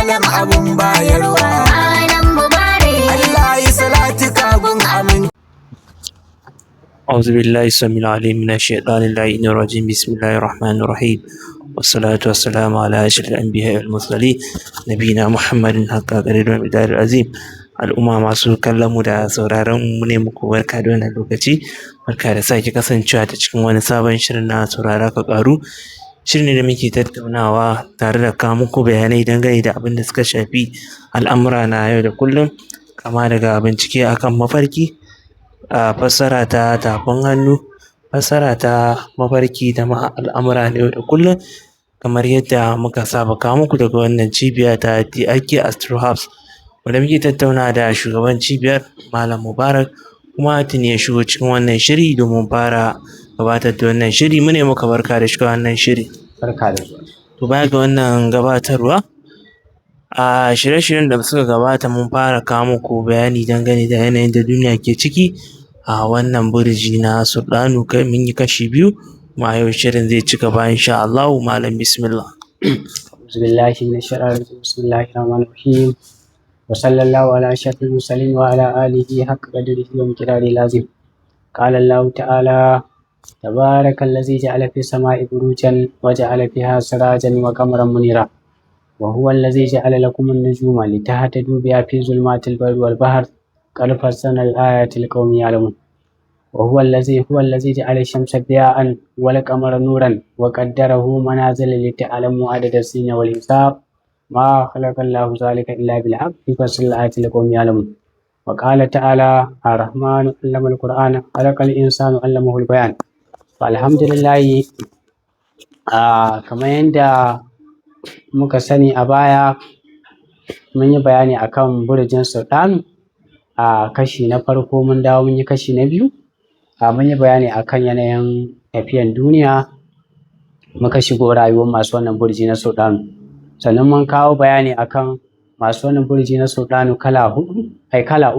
malam abun bayarwa. Malam Mubarak. Allah ya salati kagun amin. أعوذ بالله السميع العليم من الشيطان اللعين الرجيم بسم الله الرحمن الرحيم والصلاة والسلام على أشرف الأنبياء والمرسلين نبينا محمد حق قدر ومقدار العظيم. Al'umma masu kallon mu da sauraron mu ne muku barka da wannan lokaci, barka da sake kasancewa ta cikin wani sabon shirin na saurara ka ƙaru. Shirin ne da muke tattaunawa tare da kawo muku bayanai dangane da abin da suka shafi al'amura na yau da kullum, kama daga bincike akan mafarki, fassara ta tafin hannu, fassara ta mafarki da ma al'amura na yau da kullum, kamar yadda muka saba kawo muku daga wannan cibiya ta DRK Astro Herbs, wanda muke tattaunawa da shugaban cibiyar Malam Mubarak, kuma tuni ya shigo cikin wannan shiri domin fara gabatar da wannan shiri. Mu ne muka barka da shiga wannan shiri. Barka da zuwa. To baya ga wannan gabatarwa, a shirye-shiryen da suka gabata mun fara kawo muku bayani dangane da yanayin da duniya ke ciki a wannan burji na Sulɗanu, kai mun yi kashi biyu, kuma yau shirin zai ci gaba insha Allahu. Malam bismillah. أعوذ بالله من الشيطان الرجيم بسم الله الرحمن الرحيم وصلى الله على أشرف المرسلين وعلى آله حق قدره ومقداره العظيم. قال الله تعالى تبارك الذي جعل في السماء بروجا وجعل فيها سراجا وقمرا منيرا وهو الذي جعل لكم النجوم لتهتدوا بها في ظلمات البر والبحر قد فصلنا الآيات لقوم يعلمون وهو الذي جعل الشمس ضياء والقمر نورا وقدره منازل لتعلموا عدد السنين والحساب ما خلق الله ذلك إلا بالحق يفصل الآيات لقوم يعلمون. وقال تعالى الرحمن علم القرآن خلق الإنسان علمه البيان. فالحمد لله kamar yadda muka sani a baya mun yi bayani akan burjin Sulɗanu a kashi na farko, mun dawo mun yi kashi na biyu, mun yi bayani akan yanayin tafiyan duniya, muka shigo rayuwar masu wannan burji na Sulɗanu, sannan mun kawo bayani akan masu wannan burji na Sulɗanu kala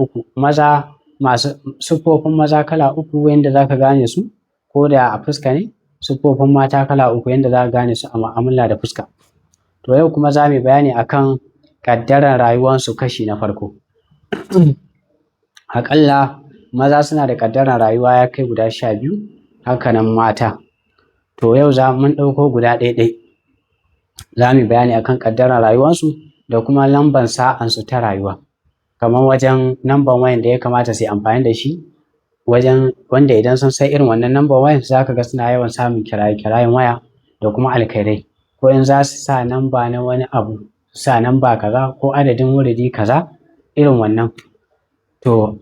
uku, maza masu siffofin maza kala uku yadda za ka gane su ko da a fuska ne, siffofin mata kala uku yadda za ka gane su a mu'amala da fuska. To yau kuma za mu yi bayani akan ƙaddarar rayuwarsu kashi na farko. Aƙalla maza suna da ƙaddarar rayuwa ya kai guda 12, hakanan mata. To yau mun ɗauko guda ɗaiɗai, za mu yi bayani akan ƙaddarar rayuwarsu da kuma lambar sa'ansu ta rayuwa, kamar wajen lambar wayan da ya kamata su yi amfani da shi, wajen wanda idan sun sai irin wannan lambar wayan za ka ga suna yawan samun kiraye-kirayen waya da kuma alkhairai, ko in za su sa namba na wani abu sa namba kaza ko adadin wuridi kaza irin wannan, to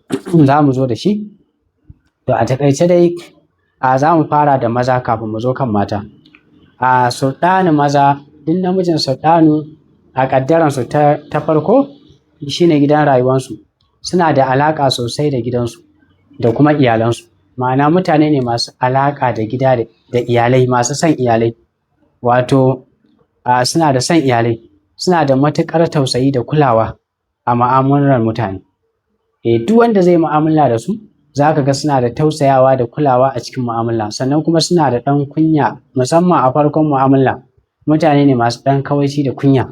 za mu zo da shi. To a taƙaice dai za mu fara da maza kafin mu zo kan mata. Sulɗanu maza, duk namijin Sulɗanu a ƙaddaransu ta farko shine gidan rayuwarsu, suna da alaƙa sosai da gidansu da kuma iyalansu, ma'ana mutane ne masu alaƙa da gida da iyalai, masu son iyalai, wato suna da son iyalai, suna da matuƙar tausayi da kulawa a mu'amalar mutane. Duk wanda zai mu'amala da su za ka ga suna da tausayawa da kulawa a cikin mu'amala, sannan kuma suna da ɗan kunya, musamman a farkon mu'amala mutane ne masu ɗan kawaici da kunya.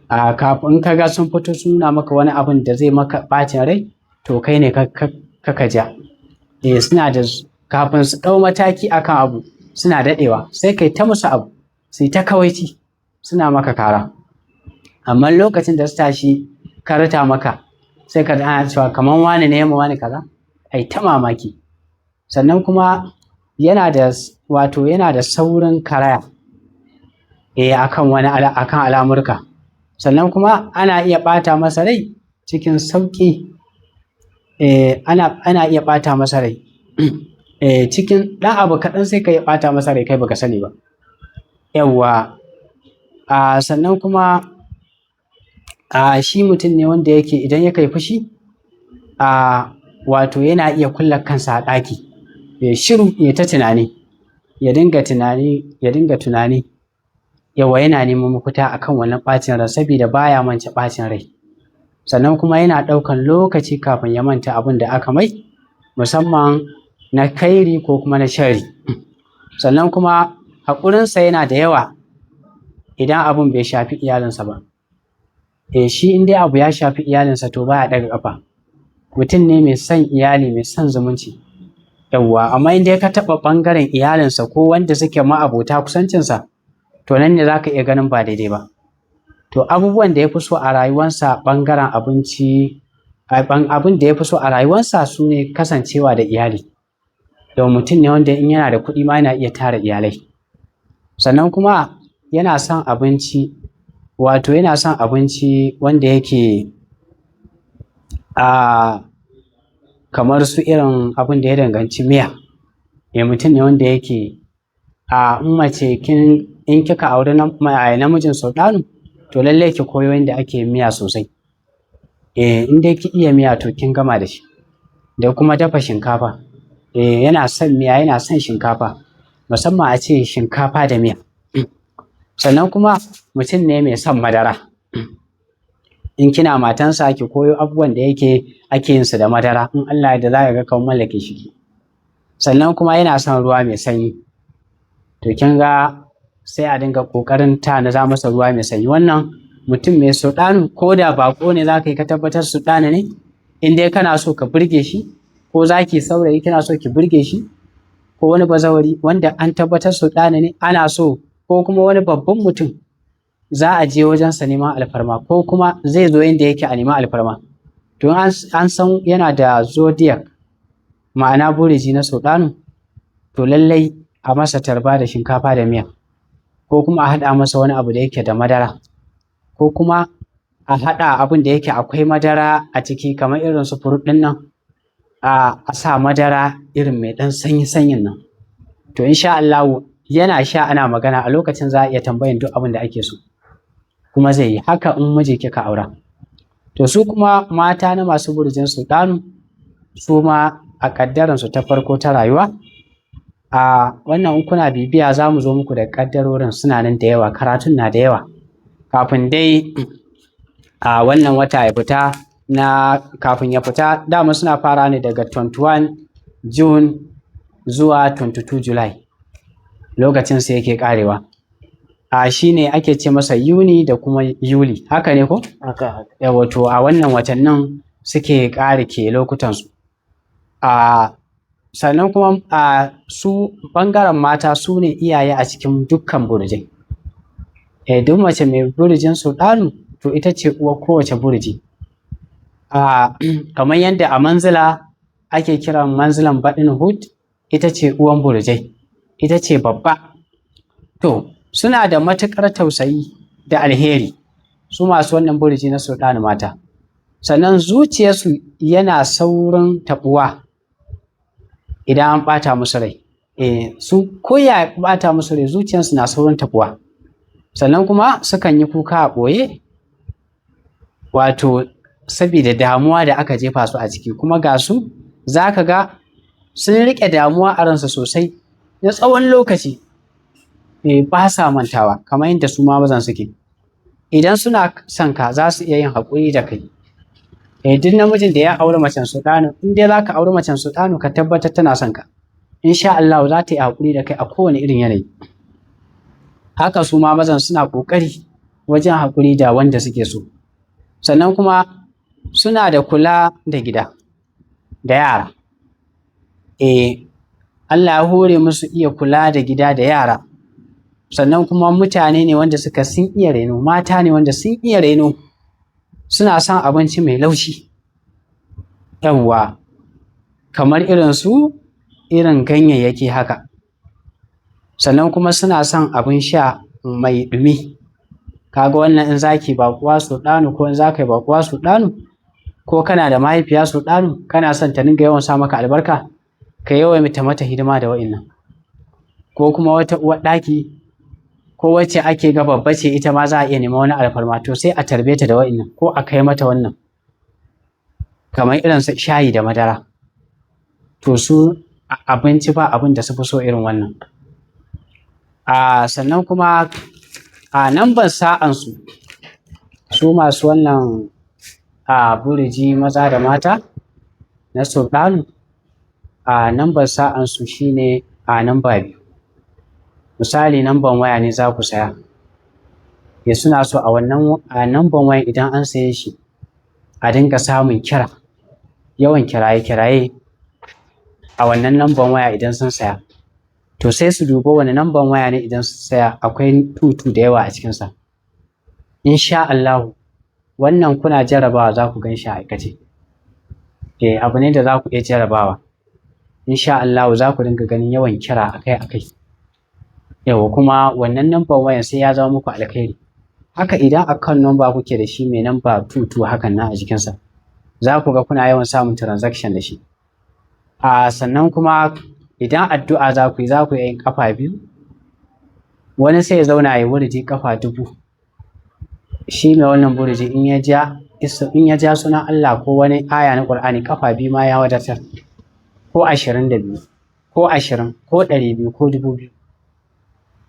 Kafin ka ga sun fito sun nuna maka wani abin da zai maka ɓacin rai, to kai ne ka ja. Suna da, kafin su ɗau mataki akan abu suna daɗewa, sai kai ta musu abu sai ta kawaici suna maka kara, amma lokacin da su tashi karata maka sai ka ana cewa kamar wani ne yamma wani kaza, ai ta mamaki. Sannan kuma yana da saurin karaya akan al'amurka, sannan kuma ana iya ɓata masa rai cikin sauƙi. Ana iya ɓata masa rai cikin ɗan abu kaɗan, sai ka iya ɓata masa rai kai baka sani ba. Yawwa. Sannan kuma shi mutum ne wanda yake idan ya kai fushi wato yana iya kulle kansa a ɗaki, ya shiru ya ta tunani, ya dinga tunani yawa, yana neman mafita akan wannan ɓacin rai saboda baya mance ɓacin rai. Sannan kuma yana ɗaukan lokaci kafin ya manta abin da aka mai, musamman na kairi ko kuma na shari. Sannan kuma haƙurinsa yana da yawa idan abin bai shafi iyalinsa ba. shi in dai abu ya shafi iyalinsa to baya daga kafa, mutum ne mai son iyali mai son zumunci. Yawwa, amma in dai ka taɓa ɓangaren iyalinsa ko wanda suke ma'abota kusancinsa, to nan ne za ka iya ganin ba daidai ba. To abubuwan da ya fi so a rayuwarsa ɓangaren abinci, abin da ya fi so a rayuwarsa su ne kasancewa da iyali. Yau mutum ne wanda in yana da kuɗi ma yana iya tara iyalai. Sannan kuma yana son abinci, wato yana son abinci wanda yake kamar su irin abin da ya danganci miya. Mutum ne wanda yake in mace in kika auri namijin sultanu, to lallai ki koyo yadda ake miya sosai. In dai ki iya miya to kin gama da shi. Da kuma dafa shinkafa. Yana son miya, yana son shinkafa, musamman a ce shinkafa da miya. Sannan kuma mutum ne mai son madara. In kina matansa ki koyo abubuwan da ake yin su da madara, in Allah ya da za ka ga kan mallake shi. Sannan kuma yana son ruwa mai sanyi. To kin ga sai a dinga ƙoƙarin za masa ruwa mai sanyi. Wannan mutum mai sulɗanu, ko da baƙo ne za ka yi ka tabbatar sulɗanu ne, in dai kana so ka burge shi, ko za ki saurayi kina so ki burge shi, ko wani bazawari wanda an tabbatar sulɗanu ne ana so, ko kuma wani babban mutum za a je wajensa neman alfarma, ko kuma zai zo inda yake a neman alfarma. To an san yana da zodiac, ma'ana buriji na sulɗanu, to lallai a masa tarba da shinkafa da miya, ko kuma a haɗa masa wani abu da yake da madara, ko kuma a haɗa abin da yake akwai madara a ciki kamar irin su furut ɗin nan, a sa madara irin mai ɗan sanyin nan. To insha Allah yana sha ana magana a lokacin za a iya tambayin duk abin da ake so, kuma zai yi haka in miji kika aura. To su kuma mata na masu burjin sulɗanu, su ma a ƙaddaransu ta farko ta rayuwa, wannan in kuna bibiya za mu zo muku da ƙaddarorin suna nan da yawa, karatun na da yawa. Kafin dai wannan wata ya fita, kafin ya fita dama suna fara ne daga 21 June zuwa 22 July, lokacin su yake karewa. Shi ne ake ce masa Yuni da kuma Yuli, haka ne ko? Haka. Wato a wannan watannin suke ke lokutansu. Sannan kuma su ɓangaren mata su ne iyaye a cikin dukkan burjai. Duk mace mai burjin sulɗanu to ita ce uwar kowace burji. Kamar yadda a manzila ake kiran manzilan baɗin hud, ita ce uwan burjai, ita ce babba. To suna da matuƙar tausayi da alheri su masu wannan burji na sulɗanu mata. Sannan zuciyarsu yana saurin taɓuwa idan an ɓata musu rai. Su koya ɓata musu rai zuciyarsu na saurin taɓuwa. Sannan kuma sukan yi kuka a ɓoye, wato saboda damuwa da aka jefa su a ciki, kuma ga su za ka ga sun riƙe damuwa a ransu sosai na tsawon lokaci. Ba sa mantawa kamar yadda su ma mazan suke. Idan suna son ka za su iya yin haƙuri da kai. Duk namijin da ya auri macen sulɗanu, in dai za ka auri macen sulɗanu ka tabbatar tana son ka, insha Allah za ta yi haƙuri da kai a kowane irin yanayi. Haka su ma mazan suna ƙoƙari wajen haƙuri da wanda suke so. Sannan kuma suna da kula da gida da yara. Allah ya hore musu iya kula da gida da yara. Sannan kuma mutane ne wanda sun iya reno, mata ne wanda sun iya reno, suna son abinci mai laushi. Yawwa, kamar irin ganyayyaki haka. Sannan kuma suna son abin sha mai ɗumi. Kaga wannan in zaki baƙuwa sulɗanu, ko in za ka yi baƙuwa sulɗanu, ko kana da mahaifiya sulɗanu kana son ta dinga yawan sa maka albarka, ka yawaita mata hidima da wa'innan. Ko kuma wata uwar ɗaki, ko wacce ake ga babba ce ita ma za a iya nema wani alfarma, to sai a tarbe ta da wa'innan, ko a kai mata wannan kamar irin shayi da madara. To su abinci ba abin da su fi so irin wannan. Sannan kuma namban sa'ansu, su masu wannan buriji maza da mata na sulɗanu, namban sa'ansu shine namba 2. Misali namban waya ne za ku saya, ya suna so a wannan namban wayan idan an saye shi a dinga samun kira, yawan kiraye-kiraye a wannan namban waya idan sun saya. To sai su duba wani namban waya ne idan sun saya akwai tutu da yawa a cikinsa. Insha Allah wannan kuna jarabawa za ku gan shi a aikace. Abu ne da za ku iya jarabawa. Insha Allah za ku dinga ganin yawan kira akai-akai. Yawa kuma wannan namban wayan sai ya zama muku alkhairi. Haka idan akan namba kuke da shi mai namba 22 hakan nan a jikinsa, za ku ga kuna yawan samun transaction da shi. Sannan kuma idan addu'a za ku yi yin kafa 2, wani sai ya zauna ya wurji kafa 1000. Shi mai wannan burji in ya ja sunan Allah ko wani aya na Qur'ani kafa 2 ma ya wadatar, ko 22 ko 20 ko 200 ko 2000.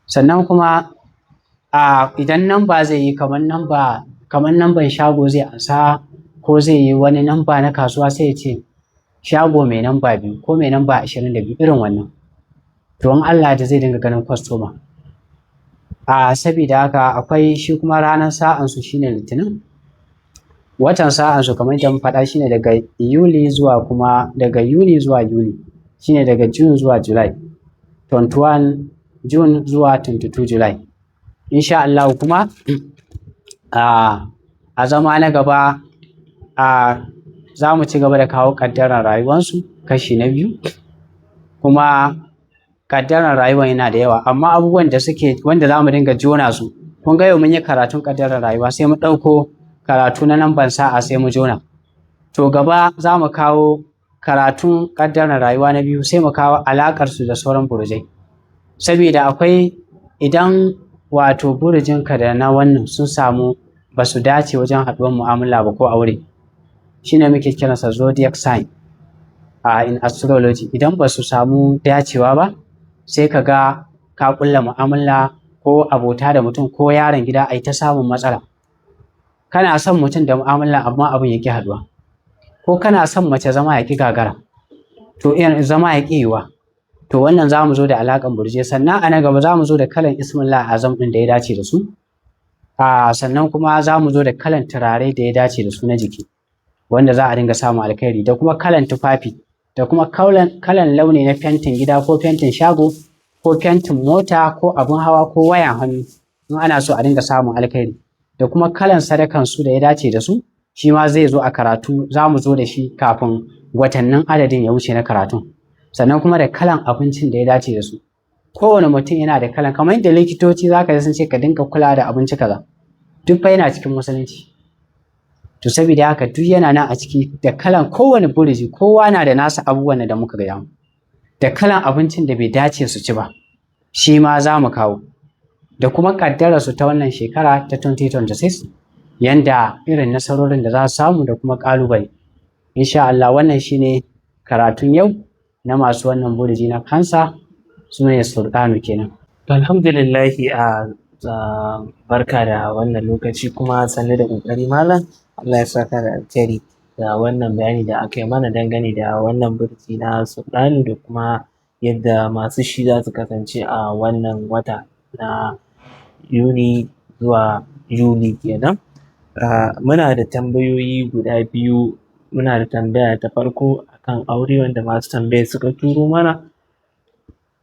Sannan kuma idan namba zai yi kamar namban shago zai ansa ko zai yi wani namba na kasuwa sai ya ce shago mai namba 2 ko mai namba 22 irin wannan. To in Allah da zai dinga ganin kwastoma. Sabida haka akwai shi kuma ranar sa'ansu shine Litinin. Watan sa'ansu kamar yadda mun faɗa shine daga Yuli zuwa Yuli shine daga June zuwa July, 21 June zuwa 22 July. Insha Allah kuma a zama na gaba za mu ci gaba da kawo ƙaddarar rayuwarsu kashi na 2, kuma ƙaddarar rayuwa yana da yawa, amma abubuwan da suke wanda za mu dinga jona su, kun ga yau mun yi karatun ƙaddarar rayuwa sai mu ɗauko karatu na namban sa'a sai mu jona. To gaba za mu kawo karatun ƙaddarar rayuwa na 2 sai mu kawo alaƙarsu da sauran burjai. Saboda akwai idan wato burjinka da na wannan sun samu ba su dace wajen haɗuwar mu'amala ba ko aure, shine muke kiransa zodiac sign in astrology. Idan ba su samu dacewa ba sai ka ga ka ƙulla mu'amala ko abota da mutum ko yaron gida ai ta samun matsala. Kana son mutum da mu'amala amma abin ya ƙi haɗuwa, ko kana son mace zama ya ƙi gagara, to zama ya ƙi yiwa. To wannan za mu zo da alaƙan burje, sannan a na gaba za mu zo da kalan ismillah azam ɗin da ya dace da su. Sannan kuma za mu zo da kalan turare da ya dace da su na jiki wanda za a dinga samun alkhairi, da kuma kalan tufafi, da kuma kalan launi na fentin gida ko fentin shago ko fentin mota ko abin hawa ko wayan hannu in ana so a dinga samun alkhairi, da kuma kalan sadakan su da ya dace da su. Shi ma zai zo a karatu, za mu zo da shi kafin watannin adadin ya wuce na karatun. Sannan kuma da kalan abincin da ya dace da su. Kowane mutum yana da kalan, kamar yadda likitoci za ka sun ce ka dinga kula da abinci kaza, duk fa yana cikin musulunci. To saboda haka duk yana nan a ciki da kalan kowane burji, kowa na da nasa abubuwan da muka gaya mu, da kalan abincin da bai dace su ci ba shi ma za mu kawo, da kuma ƙaddarar su ta wannan shekara ta 2026, yanda irin nasarorin da za su samu da kuma ƙalubale. Insha Allah wannan shine karatun yau na masu wannan burji na Cancer, su ne Sultanu kenan. Alhamdulillahi barka da wannan lokaci kuma sannu da ƙoƙari malam. Allah ya saka da alkhairi da wannan bayani da aka yi mana dangane da wannan burji na Sultanu da kuma yadda masu shi za su kasance a wannan wata na Yuni zuwa Yuli kenan. Muna da tambayoyi guda 2. Muna da tambaya ta farko akan aure wanda masu tambaya suka turo mana.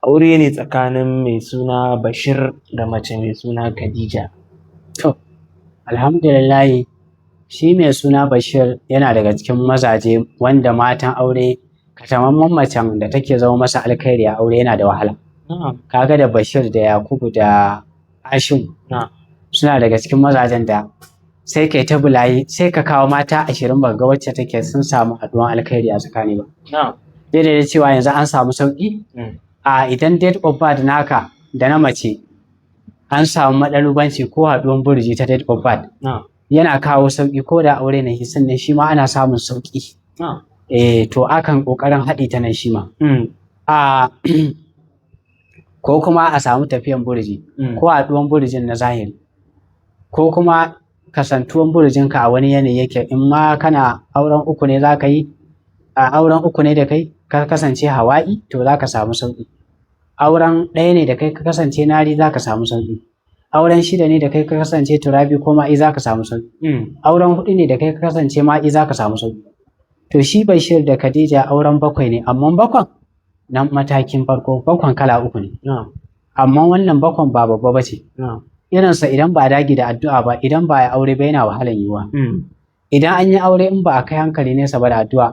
Aure ne tsakanin mai suna Bashir da mace mai suna Khadija. To, alhamdulillah shi mai suna Bashir yana daga cikin mazaje wanda matan aure, katamamman macen da take zama masa alkhairi a aure yana da wahala. Kaga da Bashir da Yakubu da Hashim suna daga cikin mazajen da sai kai ta bulayi, sai ka kawo mata 20 ba ga wacce take sun samu haɗuwan alkhairi a tsakani ba. Daidai da cewa yanzu an samu sauƙi. Idan date of birth naka da na mace an samu maɗalubanci ko haɗuwan burji ta date of birth, yana kawo sauƙi, ko da aure na hisin ne shi ma ana samun sauƙi. To akan ƙoƙarin haɗi ta nan shi ma. Ko kuma a samu tafiyan burji, ko haɗuwan burjin na zahiri, ko kuma kasantuwan burjinka a wani yanayi yake, in ma kana auren uku ne za ka yi, auren uku ne da kai ka kasance hawa'i, to za ka samu sauƙi. Auren ɗaya ne da kai ka kasance nari, za ka samu sauƙi. auren shida ne da kai ka kasance turabi ko ma'i za ka samu sauki. Auren hudu ne da kai ka kasance ma'i za ka samu sauki. To shi Bashir da Khadija auren bakwai ne, amma bakwan nan matakin farko, bakwan kala uku ne. Amma wannan bakwan ba babba ba ce. Irinsa idan ba a dage da addu'a ba, idan ba a aure ba yana wahalan yiwuwa. Idan an yi aure in ba a kai hankali nesa ba da addu'a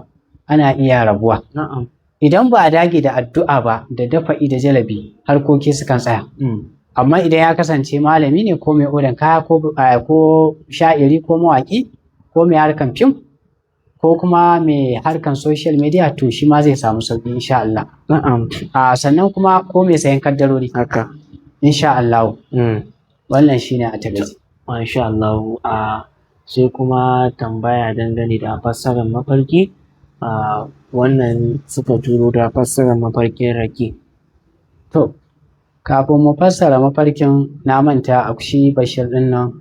ana iya rabuwa. Idan ba a dage da addu'a ba da dafa'i da jalabi harkoki sukan tsaya. Amma idan ya kasance malami ne ko mai odan kaya ko sha'iri ko mawaƙi ko mai harkan fim ko kuma mai harkan social media to shi ma zai samu sauƙi insha Allah. Sannan kuma ko mai sayan kaddarori. Haka. Insha Allah. Wannan shine a takaice. Masha Allah. Sai kuma tambaya dangane da fassarar mafarki. Wannan suka turo da fassarar mafarkin rake. To, kafin mu fassara mafarkin na manta a shi Bashir ɗin nan,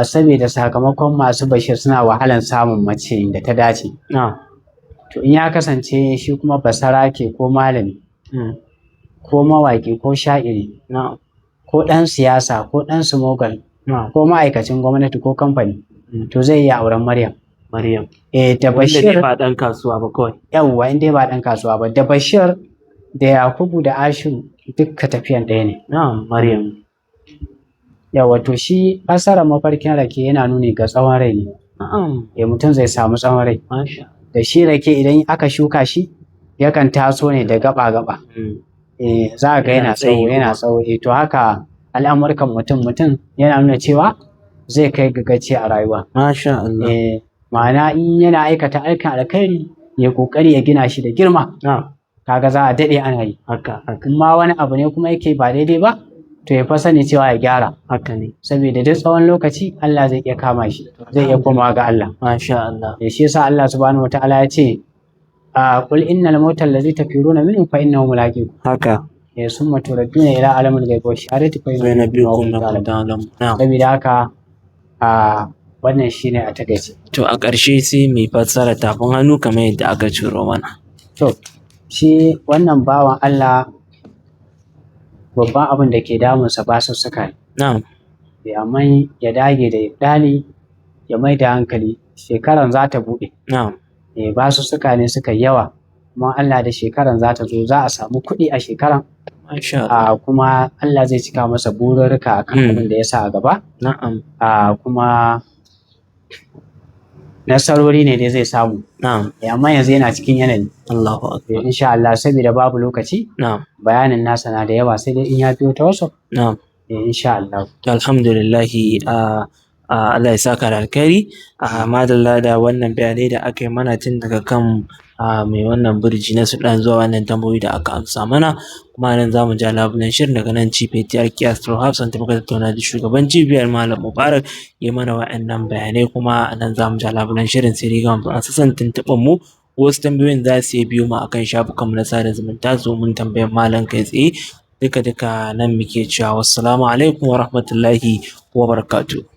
saboda sakamakon masu Bashir suna wahalan samun mace da ta dace. To, in ya kasance shi kuma basarake ko malami, ko mawaƙi ko sha'iri, ko ɗan siyasa ko ɗan smogal, ko ma'aikacin gwamnati ko kamfani, to zai iya auren Maryam. Da Bashir ba ɗan kasuwa ba kawai. Yawwa in dai ba ɗan kasuwa ba. Da Bashir da Yakubu da Ashiru dukka tafiyan ɗaya ne. Maryam. Yawwa to shi fassarar mafarkin rake yana nuni ga tsawon rai ne. Mutum zai samu tsawon rai. Da shi rake idan aka shuka shi yakan taso ne da gaba-gaba. Za ga yana tsawo. To haka al'amurkan mutum yana nuna cewa zai kai gagaci a rayuwa. Masha Allah. Ma'ana in yana aikata aikin alkhairi ya kokari ya gina shi da girma. Kaga za a daɗe ana yi. Kuma wani abu ne kuma yake ba daidai ba to ya fa sani cewa ya gyara. Haka ne. Saboda duk tsawon lokaci Allah zai iya kama shi, zai iya komawa ga Allah. Masha Allah. Shi yasa Allah subhanahu wataala ya ce qul innal mautal ladzi tafiruna minhu fa innahu mulaqikum. Haka. Summa turadduna ila alamil ghaibi wash shahadati fa yunabbiukum bima ta'lamun. Saboda haka wannan shine a takaice. To a ƙarshe sai mai fassara tafin hannu kamar yadda aka ciro mana. To shi wannan bawan Allah babban abin da ke damunsa ba su suka yi. Amma ya dage da dali ya mai da hankali shekaran za ta buɗe. Ba su suka ne suka yawa kuma Allah da shekaran za ta zo za a samu kuɗi a shekaran. Kuma Allah zai cika masa bururruka akan abin da ya sa a gaba. Kuma nasarori ne dai zai samu. Amma yanzu yana cikin yanayi. Allahu Akbar. Insha Allah saboda babu lokaci. Bayanin nasa na da yawa sai dai in ya biyo ta wasu. Insha Allah. Alhamdulillah. Allah ya saka da alkhairi. Madalla da wannan bayanai da aka yi mana tun daga kan mai wannan birji na Sudan zuwa wannan tambayoyi da aka amsa mana. Kuma nan za mu ja labulen shirin daga nan cibiyar TRK Astro Hub Center muka tattauna da shugaban cibiyar Malam Mubarak ya mana wa'annan bayanai kuma nan za mu ja labulen shirin sai dai ga masu tuntuɓar mu wasu tambayoyin za su iya biyo mu akan shafukanmu na sada zumunta domin tambayar malam kai tsaye. Duka nan muke cewa wassalamu alaikum wa rahmatullahi wa barakatuh.